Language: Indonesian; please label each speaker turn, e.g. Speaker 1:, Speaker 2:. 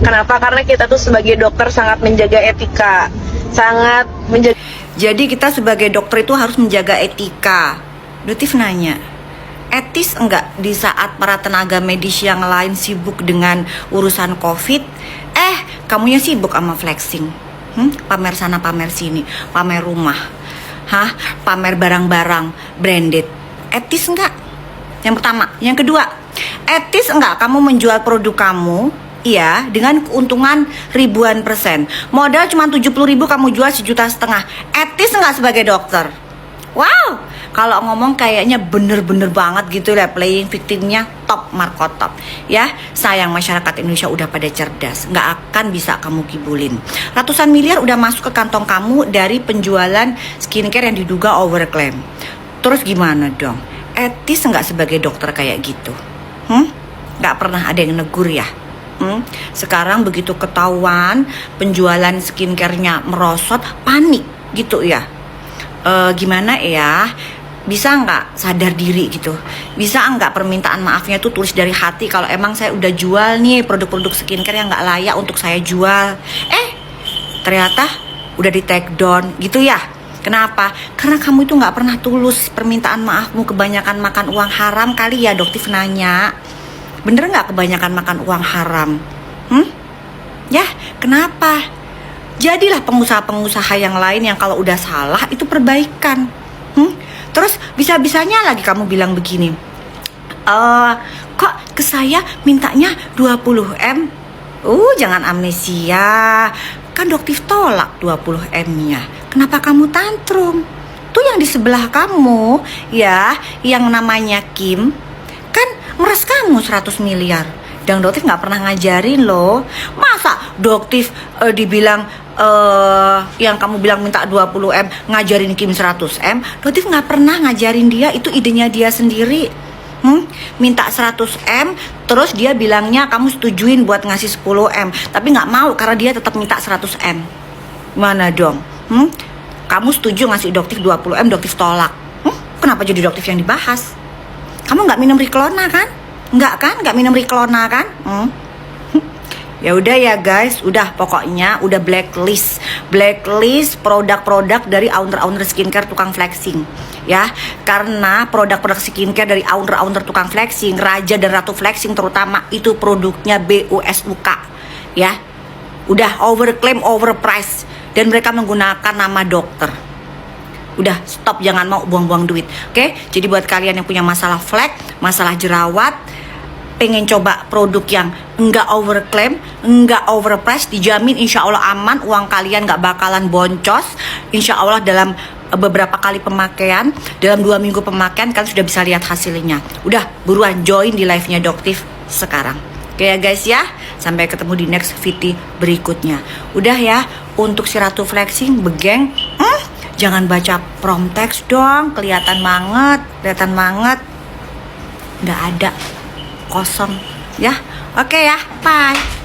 Speaker 1: Kenapa? Karena kita tuh sebagai dokter sangat menjaga etika, sangat menjaga.
Speaker 2: Jadi kita sebagai dokter itu harus menjaga etika. Dotif nanya, etis enggak di saat para tenaga medis yang lain sibuk dengan urusan COVID, kamunya sibuk sama flexing, pamer sana pamer sini, pamer rumah, pamer barang-barang branded. Etis enggak? Yang pertama. Yang kedua, etis enggak kamu menjual produk kamu, iya, dengan keuntungan ribuan persen. Modal cuma 70.000 kamu jual 1,5 juta. Etis enggak sebagai dokter? Wow, kalau ngomong kayaknya bener-bener banget gitu ya, playing victimnya top markotop. Ya, sayang masyarakat Indonesia udah pada cerdas, nggak akan bisa kamu kibulin. Ratusan miliar udah masuk ke kantong kamu dari penjualan skincare yang diduga overclaim. Terus gimana dong? Etis nggak sebagai dokter kayak gitu? Nggak pernah ada yang negur ya? Sekarang begitu ketahuan penjualan skincare-nya merosot, panik gitu ya. Gimana ya, bisa nggak sadar diri gitu, bisa nggak permintaan maafnya tuh tulis dari hati. Kalau emang saya udah jual nih produk-produk skincare yang nggak layak untuk saya jual, ternyata udah di take down gitu ya. Kenapa? Karena kamu itu nggak pernah tulus permintaan maafmu, kebanyakan makan uang haram kali ya. Dokter nanya, bener nggak kebanyakan makan uang haram? Ya, kenapa? Jadilah pengusaha-pengusaha yang lain yang kalau udah salah itu perbaikan. Terus bisa-bisanya lagi kamu bilang begini, kok ke saya mintanya 20M? Jangan amnesia. Kan dokter tolak 20M-nya. Kenapa kamu tantrum? Tuh yang di sebelah kamu, ya, yang namanya Kim, kan meres kamu 100 miliar. Dan dokter nggak pernah ngajarin loh. Masa dokter dibilang yang kamu bilang minta 20M ngajarin Kim 100M? Dokter nggak pernah ngajarin dia, itu idenya dia sendiri. Minta 100M, terus dia bilangnya kamu setujuin buat ngasih 10M, tapi nggak mau karena dia tetap minta 100M. Mana dong? Kamu setuju ngasih dokter 20M, dokter tolak. Kenapa jadi dokter yang dibahas? Kamu nggak minum Riklona kan? Nggak minum Riklona kan? Ya udah ya guys, udah pokoknya udah blacklist produk-produk dari owner-owner skincare tukang flexing. Ya, karena produk-produk skincare dari owner-owner tukang flexing, raja dan ratu flexing terutama, itu produknya BUSUK. Ya, udah overclaim, overprice, dan mereka menggunakan nama dokter. Udah stop, jangan mau buang-buang duit. Oke? Jadi buat kalian yang punya masalah flek, masalah jerawat, pengen coba produk yang enggak overclaim, enggak overprice, dijamin insya Allah aman, uang kalian enggak bakalan boncos. Insya Allah dalam beberapa kali pemakaian, dalam 2 minggu pemakaian kalian sudah bisa lihat hasilnya. Udah buruan join di live-nya Doktif sekarang. Oke ya guys ya, sampai ketemu di next video berikutnya. Udah ya, untuk si Ratu Flexing begeng, jangan baca prom text dong, kelihatan banget, nggak ada, kosong ya. Oke ya, bye.